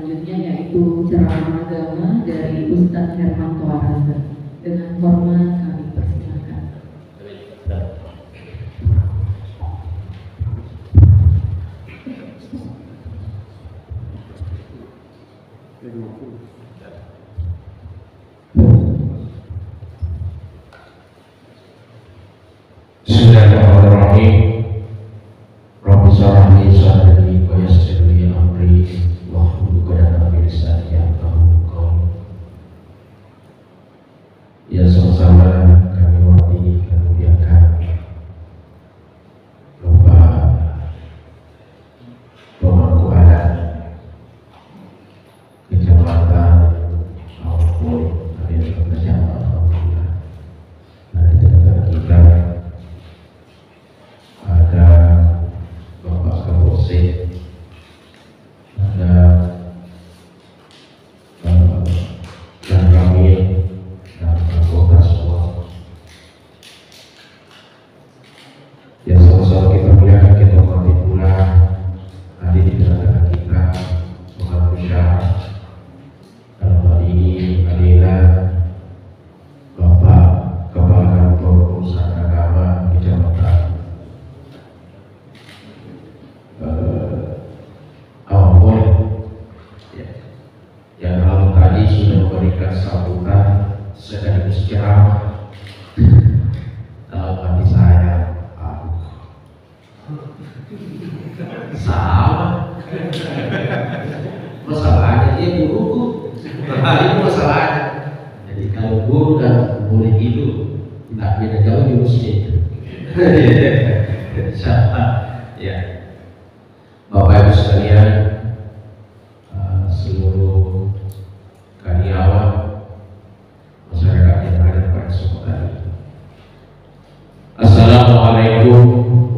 selanjutnya yaitu ceramah agama dari Ustadz Hermanto Araza. Dengan hormat kami persilakan. Bismillahirrahmanirrahim. Rabbi shrah li sadri wa yassir li amri wahlul 'uqdatam min lisani yafqahu qawli. Ya sama-sama kami hormati dan muliakan Bapak pemangku adat Kecamatan maupun dari Kecamatan Alhamdulillah. Nah, di tengah kita ada Bapak Kapolsek, ada dan kami dan anggota semua. Ya sama-sama kita muliakan, kita hormati pula hadir di tengah-tengah kita pengampu syarat dalam hal ini adalah Bapak Kepala Kantor Urusan Agama Kecamatan Ambon, yang lalu tadi sudah memberikan sambutan sekaligus ceramah. Dalam hati saya, sama masalahnya dia guruku, itu masalahnya. Jadi kalau guru dan murid itu tidak beda jauh jurusnya. Ya, Bapak Ibu sekalian, seluruh karyawan, masyarakat yang ada pada kesempatan ini. Assalamualaikum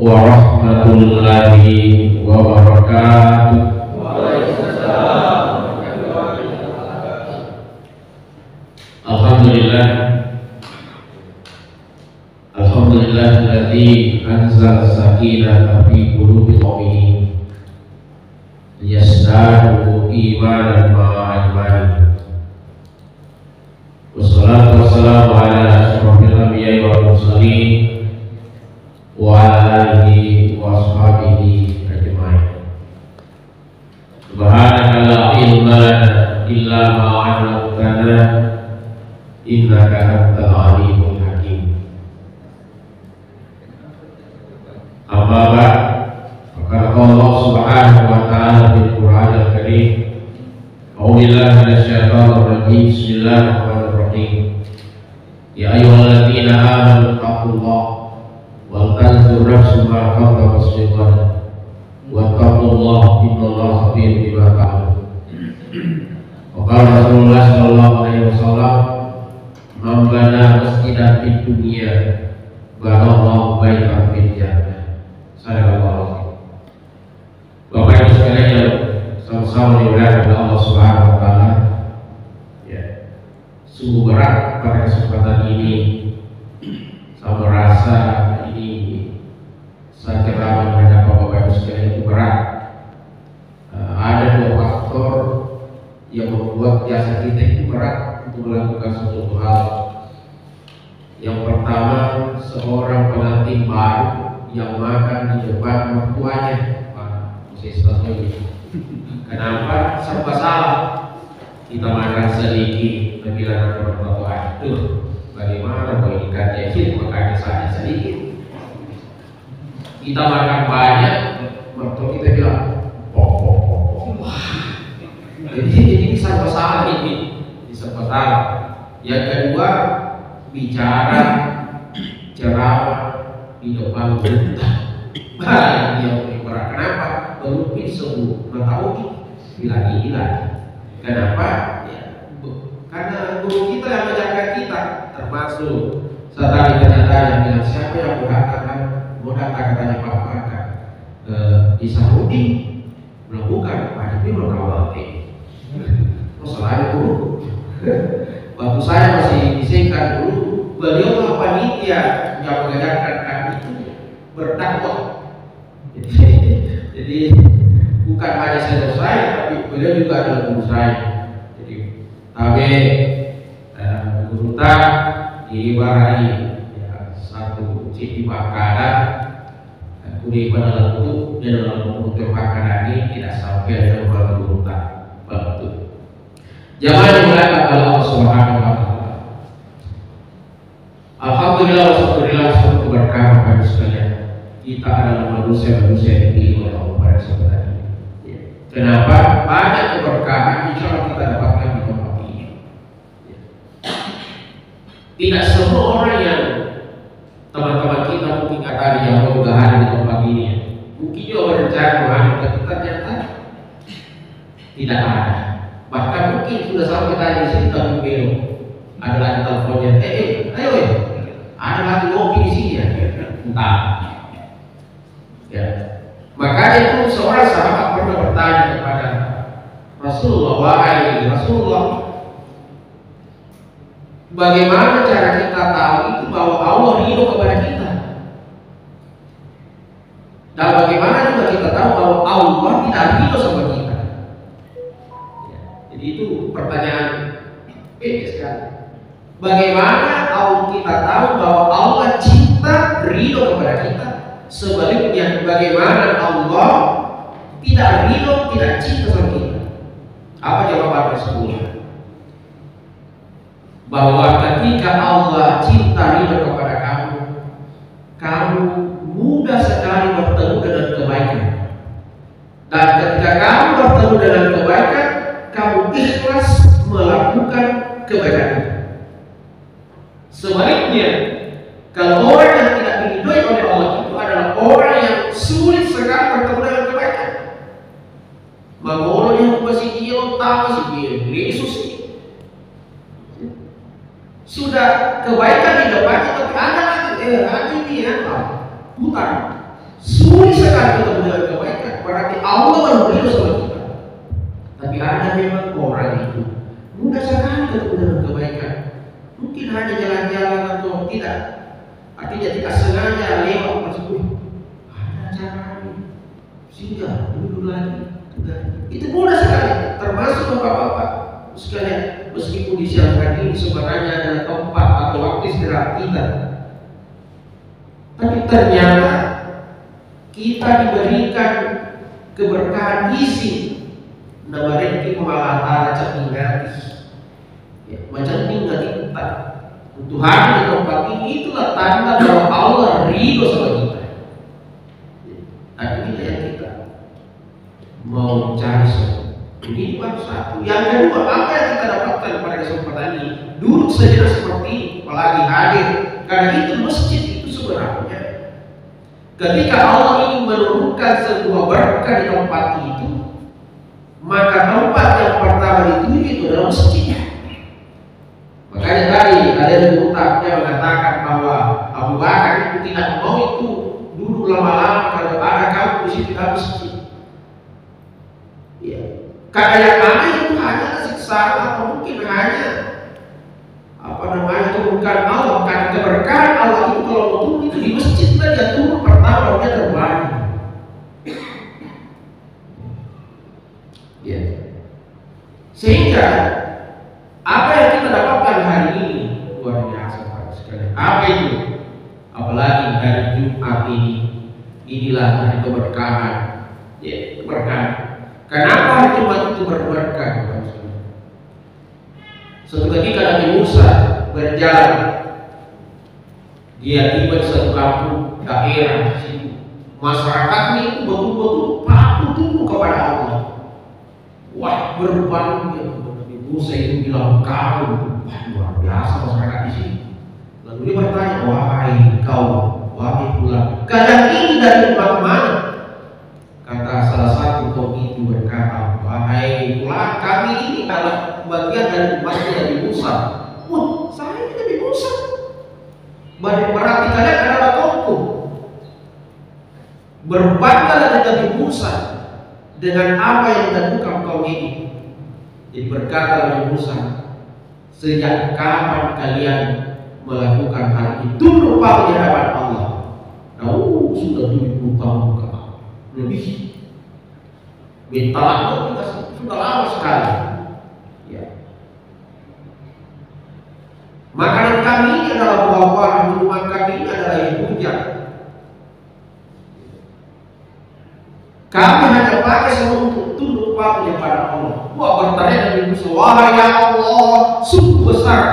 warahmatullahi wabarakatuh. Alhamdulillah, alhamdulillahilladzi anzala sakinata fi qulubil mu'minin liyazdadu imanan ma'a imanihim. Wassalatu wassalamu ala asyrofil anbiya'i wal mursalin wa ala alihi wa ashabihi ajma'in. Subhanaka la ilma lana illa ma 'allamtana innaka antal alimul hakim. Amma ba'd, maka Allah Subhanahu wa ta'ala fil Qur'an al-Karim, a'udzubillahi minasyaitonir rajim, bismillahirrahmanirrahim. Ya ayyuhalladzina amanu taqullaha wal tanzur nafsum ma qaddamat lighad wattaqullaha innallaha khabirum bima ta'malun. Wa qala Rasulullah sallallahu alaihi wasallam, man bana masjidan fid dunya banallahu baitan fil jannah. Bapak Ibu sekalian yang sama-sama dimuliakan oleh Allah Subhanahu wa taala. Ya. Sungguh berat pada kesempatan ini. Saya merasa ini saya ceramah menghadap Bapak Ibu sekalian itu berat. Ada dua faktor yang membuat jasa kita itu berat untuk melakukan suatu hal. Yang pertama, seorang pengantin baru yang makan di depan mertuanya. Kenapa? Serba salah. Kita makan sedikit, tapi bilang mertua, tuh bagaimana mau ikan jadi makannya saja sedikit. Kita makan banyak, mertua kita bilang, jadi serba salah ini, serba salah. Yang kedua, bicara ceramah di depan kita, yang berat. Kenapa? Berlupin sembuh mengetahui bilang ini lagi. Kenapa? Ya, karena guru kita yang menjaga kita, termasuk setelah ternyata yang bilang siapa yang mau datang katanya Pak Maka di Saudi melakukan tapi mengawal masalahnya guru. Waktu saya masih disingkat dulu, beliau panitia yang mengajarkan kami itu berdakwah. Jadi bukan hanya saya saya, tapi beliau juga adalah guru saya. Jadi tabe guru tak diwarai ya, satu ciri makanan kuni pada lalu dan dalam bentuk makanan ini tidak sampai dalam guru tak bentuk. Jangan dimuliakan Allah Subhanahu wa taala. Alhamdulillah wassallallahu alaihi wasallam bagi sekalian. Kita adalah manusia-manusia yang dipilih oleh Allah pada kesempatan ini. Kenapa? Banyak keberkahan insya Allah kita dapatkan di tempat ini. Tidak semua orang yang teman-teman kita mungkin kata di Jawa juga ada di tempat ini. Mungkin juga berencana tapi ternyata tidak ada. Bahkan mungkin sudah sampai tadi di sini tapi belum. Ada lagi teleponnya, ayo ada lagi ngopi di sini ya. Entah. Ya. Makanya itu seorang sahabat pernah bertanya kepada Rasulullah, wahai Rasulullah, bagaimana cara kita tahu itu bahwa Allah ridho kepada kita? Dan bagaimana juga kita tahu bahwa Allah tidak ridho sama kita? Ya. Jadi itu pertanyaan sekali. Bagaimana kita tahu bahwa Allah cinta ridho kepada kita? Sebaliknya, bagaimana Allah tidak ridho, tidak cinta sama kita? Apa jawaban Rasulullah? Bahwa ketika Allah cinta ridho kepada kamu, kamu mudah sekali bertemu dengan kebaikan. Dan ketika kamu bertemu dengan kebaikan, kamu ikhlas melakukan kebaikan. Sebaliknya, kalau orang yang tidak diridhoi oleh Allah itu adalah orang yang sulit sekali bertemu dengan kebaikan. Mengolong yang masih dia tahu masih dia Yesus sudah kebaikan di depannya, tapi ada lagi ini apa? Bukan. Sulit sekali bertemu dengan kebaikan. Berarti Allah memberi sama kita. Tapi ada memang orang itu mudah sekali bertemu dengan kebaikan. Mungkin hanya jalan-jalan atau tidak. Artinya tidak sengaja lewat tersebut. Ada cara ini. Sehingga duduk lagi. Itu mudah sekali. Termasuk bapak-bapak sekalian, meskipun di siang hari ini sebenarnya adalah tempat atau waktu istirahat kita, tapi ternyata kita diberikan keberkahan isi. Nama rezeki malah cacing gratis. Macam tinggal kita untuk hari di tempat ini, itulah tanda bahwa Allah ridho sama kita. Tapi kita yang kita mau cari sesuatu. Ini baru satu. Yang kedua, apa yang kita dapatkan pada kesempatan ini? Duduk sejenak seperti ini, apalagi hadir. Karena itu masjid itu sebenarnya, ketika Allah ingin menurunkan sebuah berkah di tempat itu, maka tempat yang pertama dituju itu adalah masjidnya. Makanya tadi ada yang mengatakan bahwa Abu Bakar itu tidak mau itu duduk lama-lama kalau ada kamu di situ masjid. Ya. Karena yang mana itu hanya siksaan atau mungkin hanya turunkan Allah. Karena keberkahan Allah itu kalau turun itu di masjid dia turun pertama dia terbang. Ya. Sehingga apa yang kita dapatkan hari ini luar biasa sekali. Apa itu? Apalagi hari Jumat ini, inilah hari keberkahan. Ya, keberkahan. Kenapa hari Jumat itu berberkah? Suatu ketika Nabi Musa berjalan, dia tiba di satu kampung daerah situ. Masyarakatnya itu betul-betul patuh tunduk kepada Allah. Wah, berbangga. Nabi Musa itu bilang kau, luar biasa masyarakat di sini. Lalu dia bertanya, wahai kau, wahai pulang, kadang ini dari mana? Kata salah satu kaum itu berkata, wahai pulang, kami ini adalah bagian dari umatnya Nabi Musa. Wah, saya ini Nabi Musa. Berarti kalian adalah kaumku. Berbanggalah dengan Nabi Musa dengan apa yang dilakukan kaum ini. Jadi berkata Nabi Musa, sejak kapan kalian melakukan hal itu lupa di hadapan Allah? Sudah 70 tahun lebih. Bintang juga sudah lama sekali. Ya. Makanan kami ini adalah buah-buahan, minuman kami ini adalah air hujan. Kami hanya pakai untuk tunduk patuh kepada Allah. Wah, bertanya Nabi Musa, wahai ya Allah, sungguh besar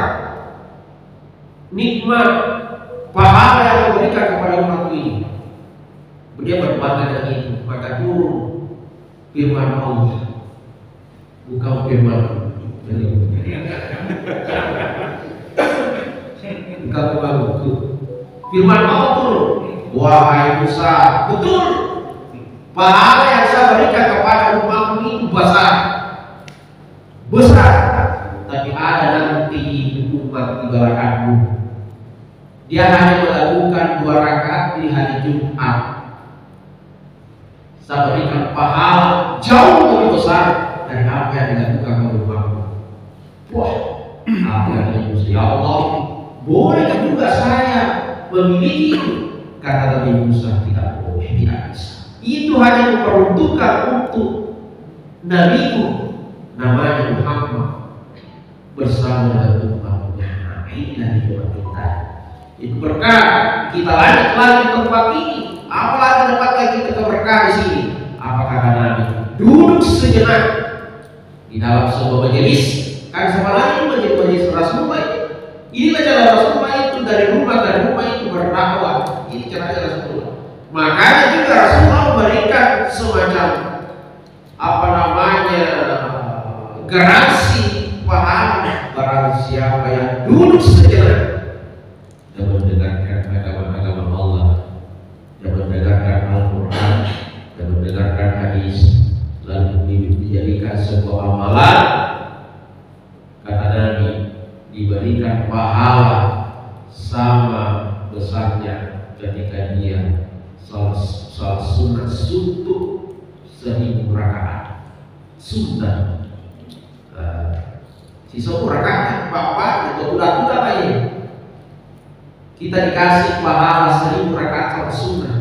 nikmat pahala yang kau berikan kepada umatku ini. Dia berbangga dengan itu, maka turun firman Allah, bukan firman firman Allah turun, wahai Musa, betul pahala yang saya berikan kepada umatmu itu besar, tapi ada nanti umat di belakangmu. Dia hanya melakukan 2 rakaat di hari Jumat. Saya berikan pahala jauh lebih besar dari apa yang dilakukan oleh umatmu. Wah, apa yang Musa, ya Allah, boleh juga saya memiliki itu? Kata Nabi Musa, tidak boleh, tidak bisa. Itu hanya diperuntukkan untuk nabiku namanya Muhammad bersama dengan umatnya. Nah, ini dari doa kita. Itu berkah kita lanjut lagi di tempat ini. Apalagi dapatkan kita keberkahan di sini? Apa kata Nabi? Duduk sejenak di dalam sebuah majelis. Kan sama lagi majelis Rasulullah. Inilah cara Rasulullah itu dari rumah itu berdakwah. Ini cara Rasulullah. Makanya juga Rasulullah memberikan semacam garansi pahala barang siapa yang duduk sejenak dan mendengarkan agama-agama Allah, dan mendengarkan Al-Quran, dan mendengarkan hadis, lalu dijadikan sebuah amalan. Kata Nabi, diberikan pahala sama besarnya ketika dia salat sunat suntuk 1000 rakaat. Sunat sisa rakaat apa itu udah aja. Kita dikasih pahala 1000 rakaat salat sunat.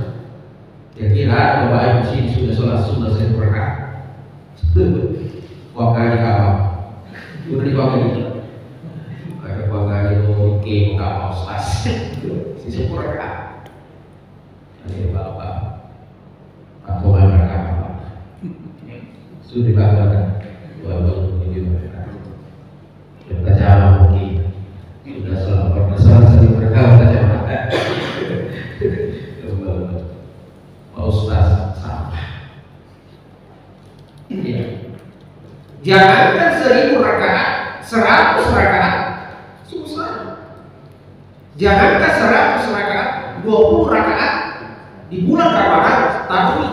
Kira-kira Bapak Ibu sini sudah salat sunat 1000 rakaat? Wah, kali kawan udah dipakai gitu. Ada bangga itu game kapal stas. Sisa rakaat. Ini Bapak atau rakaat. Sudah dibanggakan. Walaupun ini kita jalan mungkin sudah selama sering berkah kita jalan. Pak Ustaz salah. Jangankan 1000 rakaat, 100 rakaat susah. Jangankan 100 rakaat, 20 rakaat di bulan Ramadan tarawih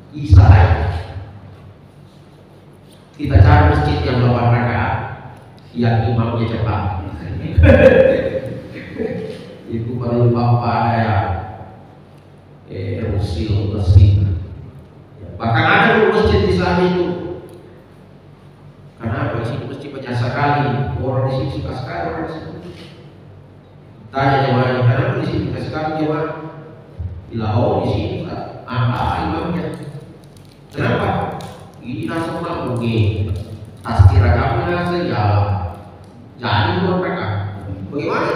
bisa aja. Kita cari masjid yang 8 rakaat yang imamnya cepat. Itu perlu bapak ya usil mesin. Bahkan ada masjid di sana itu. Kenapa sih masjid banyak sekali orang di sini suka sekali orang di sini. Tanya jemaahnya, kenapa di sini suka sekali jemaah? Bila di sini apa imamnya? Kenapa? Ini langsung mau mungkin tasdira kamu langsung jalan jadi mereka bagaimana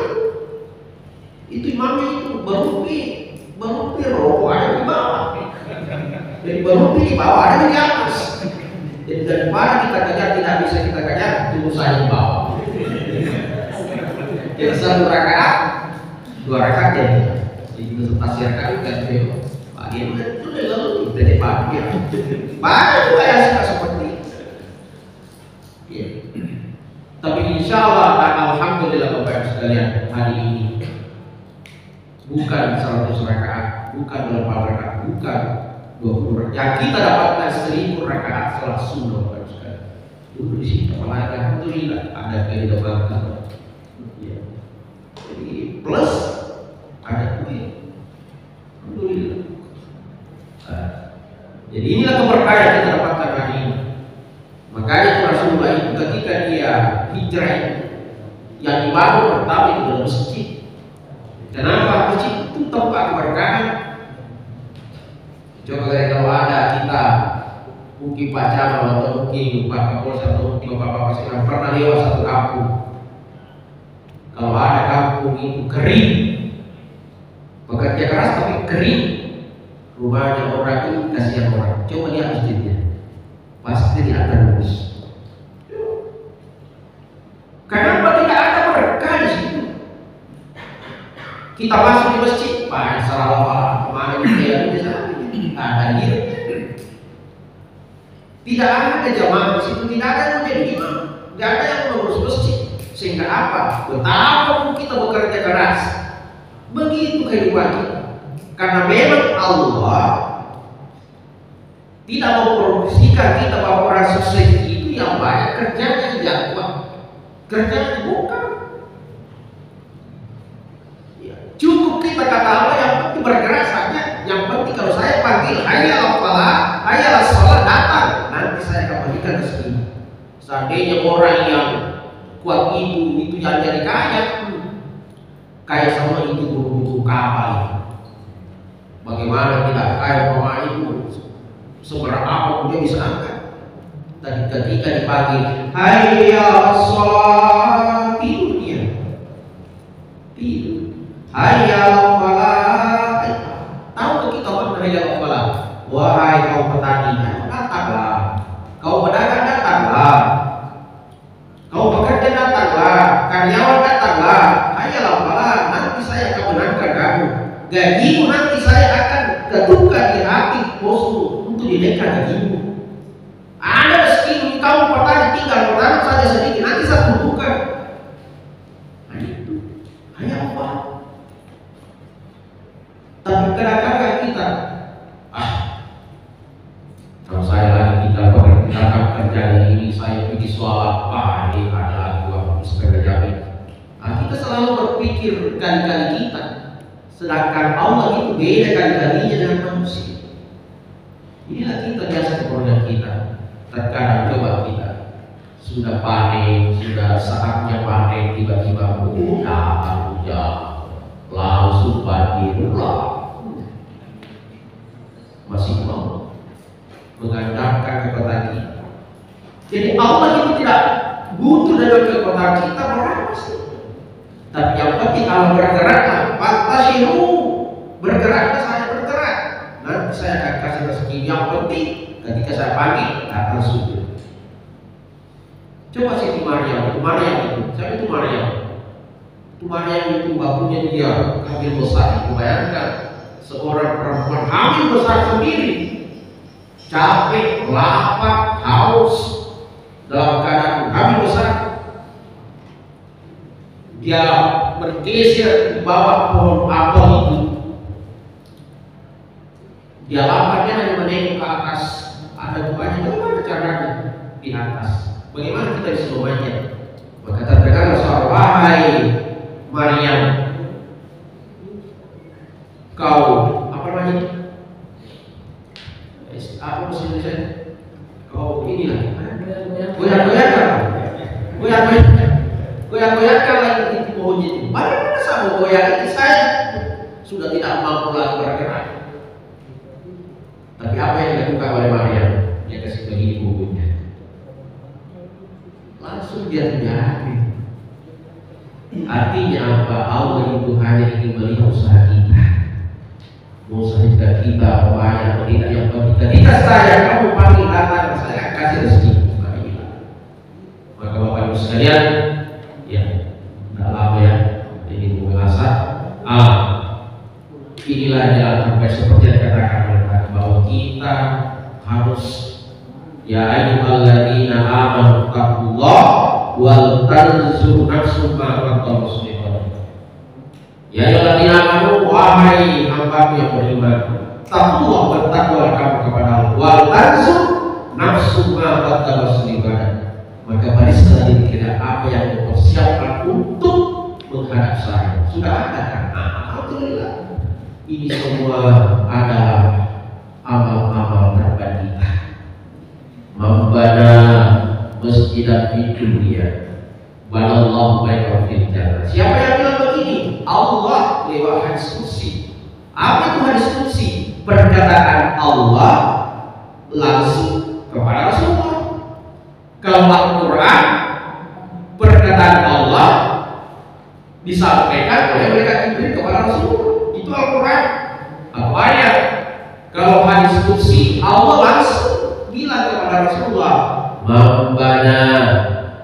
itu imamnya itu berhenti rokok ada di bawah, jadi berhenti di bawah ada di atas. Jadi daripada kita kejar tidak bisa kita kejar, tunggu saya di bawah. Jadi 1 rakaat 2 rakaat jadi itu tasdira kan bagaimana itu lalu kita dipakai. Banyak juga yang suka seperti itu. Ya. Tapi insya Allah dan alhamdulillah Bapak Ibu sekalian, hari ini bukan 100 rakaat, bukan 8 rakaat, bukan 20 rakaat. Yang kita dapatkan 1000 rakaat salat sunnah Bapak Ibu sekalian. Dulu di sini apalagi alhamdulillah ada kehidupan kita. Ya. Jadi plus ada duit. Alhamdulillah. Jadi inilah keberkahan yang kita dapatkan hari ini. Makanya Rasulullah itu ketika dia hijrah yang dibangun pertama itu adalah masjid. Kenapa masjid itu tempat keberkahan? Coba kalau ada kita mungkin Pak Camat atau mungkin Pak Kapolres atau mungkin Bapak Presiden pernah lewat satu kampung. Kalau ada kampung itu kering, bekerja keras tapi kering, rumahnya orang itu kasihan orang. Coba lihat masjidnya, pasti tidak akan bagus. Kenapa tidak ada berkah di situ? Kita masuk di masjid, Pak, salawat, kemana dia di sana, ada dia. Tidak ada jamaah di situ, tidak ada yang menjadi imam, tidak ada yang mengurus masjid. Sehingga apa? Betapa kita bekerja keras, begitu kehidupan kita. Karena memang Allah tidak memproduksikan kita bahwa orang sukses itu yang banyak kerjanya tidak kuat, kerjanya bukan. Ya, cukup kita kata Allah yang penting bergerak saja. Yang penting kalau saya panggil hayya al-falah, hayya al-shalah, datang, nanti saya akan berikan rezeki. Seandainya orang yang kuat itu yang jadi kaya, kaya sama itu guru kapal. Bagaimana tidak kaya rumah itu seberapa apa dia bisa angkat. Dan ketika dipanggil hayya al-shalah, tidur dia, tidur. Hayya al-falah, tahu kita apa hayya al-falah? Wahai kaum petani, datanglah. Kau pedagang, datanglah. Kau bekerja, datanglah. Karyawan, datanglah. Hayya al-falah, nanti saya akan menangkan kamu. Gajimu nanti saya akan ketukar di hati bosmu untuk dinaikkan gajimu. Ada rezeki kamu petani, tinggal petani saja sedikit, nanti saya tumbuhkan. Nah itu hayya al-falah. Tapi kadang-kadang kita kalau saya lagi kita akan kerja ini, saya pergi soal apa ini ada dua sepeda jamin. Kita selalu berpikir kali-kali kita, sedangkan Allah itu beda kali-kalinya dengan manusia. Inilah kita biasa keperluan kita. Terkadang coba kita sudah panen, sudah saatnya panen, tiba-tiba datang hujan, langsung banjir, masih mau mengandalkan kepada kita. Jadi Allah itu tidak butuh dari kepada kita berapa sih? Tapi yang penting Allah bergeraklah, fantasiru, bergeraklah, saya bergerak. Nanti saya akan kasih rezeki. Yang penting ketika saya panggil datang sujud. Coba Siti Maryam, siapa itu Maryam? Itu Maryam itu babunya dia hamil besar. Itu bayangkan seorang perempuan hamil besar sendiri, capek, lapar, haus, dalam keadaan hamil besar. Dia bergeser di bawah pohon apel itu. Dia laparnya hanya menengok ke atas. Ada banyak, bagaimana caranya di atas? Bagaimana kita bisa memanjat? Maka terdengar suara, wahai Maryam, kau apa namanya? Apa bahasa Indonesia? Kau inilah goyang-goyangkan lagi di pohonnya itu. Bagaimana sama goyang itu? Saya sudah tidak mampu lagi bergerak. Tapi apa yang dilakukan oleh Maryam? Dia kasih begini bukunya. Langsung dia terjadi. Artinya apa? Allah itu hanya ingin melihat usaha kita. Usaha kita banyak atau tidak, yang penting ketika saya kamu panggil datang, saya kasih rezeki. Maka Bapak Ibu sekalian, ya tidak lama ya ini mengasah. Inilah jalan terbaik seperti yang dikatakan oleh tadi, bahwa kita harus ya ayyuhalladzina amanu taqullah wal tanzur nafsum ma qaddamat lighad. Ya ayyuhalladzina amanu, wahai hamba yang beriman, taqullah, bertakwalah kamu kepada Allah, wal tanzur nafsum ma qaddamat lighad. Maka barislah diri kita apa yang dipersiapkan untuk menghadap saya. Sudah ada kan? Alhamdulillah. Ini semua adalah amal-amal terbaik kita. Membana masjid di dunia, banallahu bainahu fil jannah. Siapa yang bilang begini? Allah lewat hadis qudsi. Apa itu hadis qudsi? Perkataan Allah langsung kepada kepada Rasulullah. Kalau Al-Quran perkataan Allah disampaikan oleh malaikat Jibril kepada Rasulullah, itu Al-Quran. Apa ayat? Kalau hadis qudsi, Allah langsung bilang kepada Rasulullah, "Mambana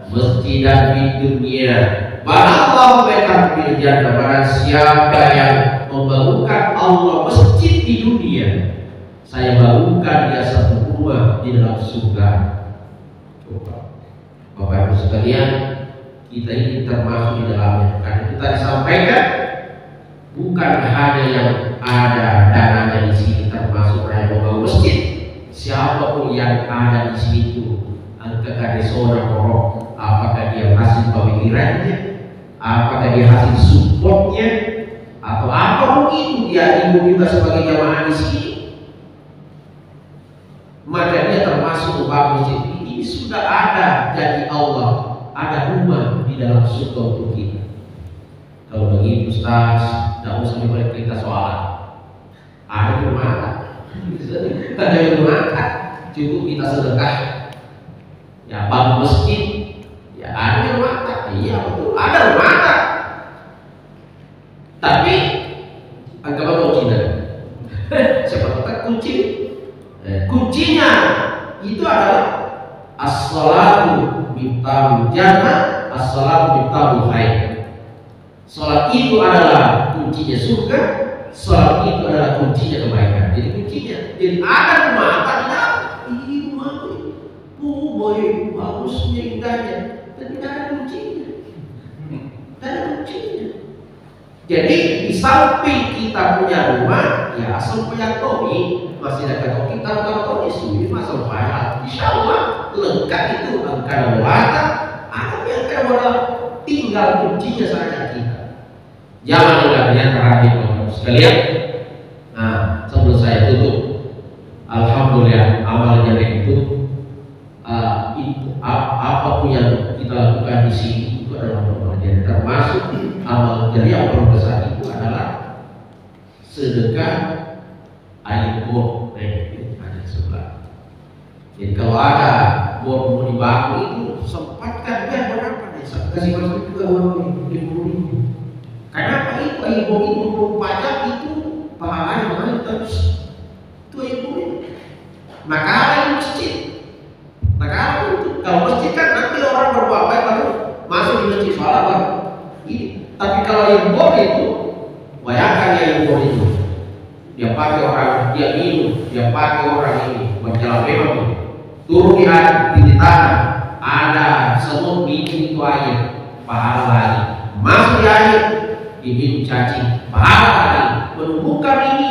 masjidan di dunia, banallahu baitan fil jannah." Barang siapa yang membangunkan Allah masjid di dunia, saya bangunkan dia satu rumah di dalam surga. Coba, Bapak Ibu sekalian, kita ini termasuk di dalamnya. Karena kita disampaikan bukan hanya yang ada dananya di sini, termasuk yang membangun masjid. Siapapun yang ada di situ, entah dia seorang orang, apakah dia hasil pemikirannya, apakah dia hasil supportnya, atau apapun itu, dia ikut juga sebagai jamaah di sini, maka dia termasuk membangun masjid. Ini sudah ada janji Allah, ada rumah di dalam surga untuk kita. Kalau begitu Ustaz, tidak usah dibalik kita soal ada yang makan, ada yang makan, cukup kita sedekah. Ya bangun masjid, ya ada yang makan, iya betul, ada yang makan. Tapi agak apa kuncinya? Siapa kata kunci? Kuncinya itu adalah as-salatu miftahul jannah, as-salatu miftahul khair. Salat itu adalah kuncinya surga, salat itu adalah kuncinya kebaikan. Jadi kuncinya, jadi ada rumah tidak? Ini rumah itu, baik, bagusnya, indahnya, tapi tidak ada kuncinya. Tidak ada kuncinya. Jadi di samping kita punya rumah, ya asal punya topi, masih ada topi, kita topi suwi, masal payah. Insya Allah lengkap itu, angka wata, ada yang kayak tinggal kuncinya saja kita. Jangan lupa yang terakhir Bapak sekalian. Nah, sebelum saya tutup, alhamdulillah amal jariah itu apapun yang kita lakukan di sini itu adalah amal jariah. Termasuk amal jariah yang terbesar itu adalah sedekah air bor. Ada sebelah. Jadi kalau ada bor mau dibangun itu sempatkan dia berapa nih? Kasih masuk juga uang 50.000. Karena itu air bor itu pajak itu pahalanya mana terus itu air bor itu. Maka ada masjid. Maka itu kalau masjid kan nanti orang berbuat baik baru masuk di masjid sholat baru. Ini. Tapi kalau air bor itu, bayangkan air bor itu. Dia pakai orang, dia minum, dia pakai orang ini berjalan memang turun di air di tanah, ada semut minum itu air, pahala lagi. Masuk di air, diminum cacing, pahala lagi. Menumbuhkan ini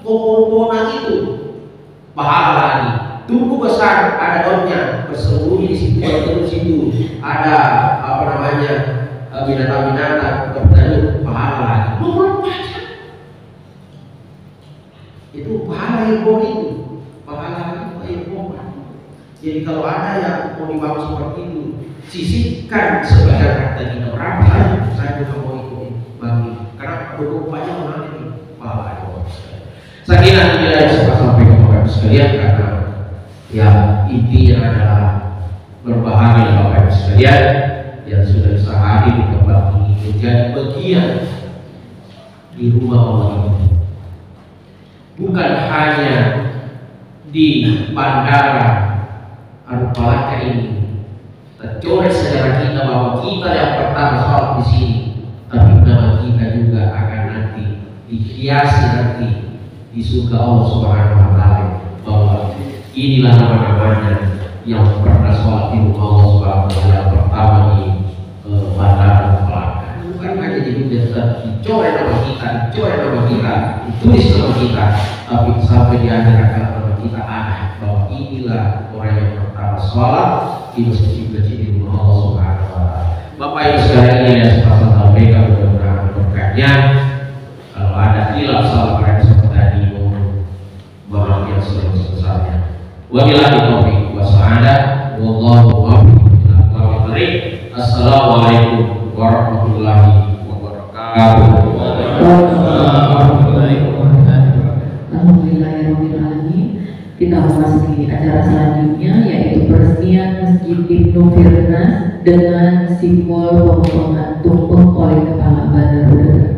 pohon-pohonan itu, pahala lagi. Tumbuh besar, ada daunnya, bersembunyi di situ, terus situ, ada apa namanya binatang-binatang, bertelur, pahala lagi. Itu pahala yang bor itu, pahala itu yang bor. Jadi kalau ada yang mau dibangun seperti itu, sisihkan sebagian harta kita berapa saya juga mau ikut bagi, karena berupaya mana ini pahala yang bor. Saya kira tidak bisa sampai ke Bapak sekalian, karena ya intinya adalah berbahagia Bapak sekalian yang sudah bisa hadir di tempat ini menjadi bagian di rumah Allah ini. Bukan hanya di bandara Arupalaka ini tercoret sejarah kita bahwa kita yang pertama sholat di sini, tapi nama kita juga akan nanti dihiasi nanti di surga Allah Subhanahu wa Ta'ala, bahwa inilah nama-namanya yang pernah sholat di rumah Allah Subhanahu wa Ta'ala yang pertama di bandara Arupalaka. Bukan hanya dicoret nama kita, ditulis nama kita, tapi sampai di akhir nama kita ada bahwa inilah orang yang pertama sholat di masjid di rumah Allah Subhanahu wa Ta'ala. Bapak Ibu sekalian yang saya sampaikan, mudah-mudahan berkahnya. Kalau ada hilaf salah pada seperti tadi, mohon yang sebesar-besarnya. Wabillahi taufiq wassalam. Wallahu a'lam. Assalamualaikum warahmatullahi wabarakatuh. Alhamdulillahirrahmanirrahim. Kita memasuki acara selanjutnya yaitu peresmian Masjid Ibnu Firnas dengan simbol pemotongan tumpeng oleh Kepala Bandar Udara.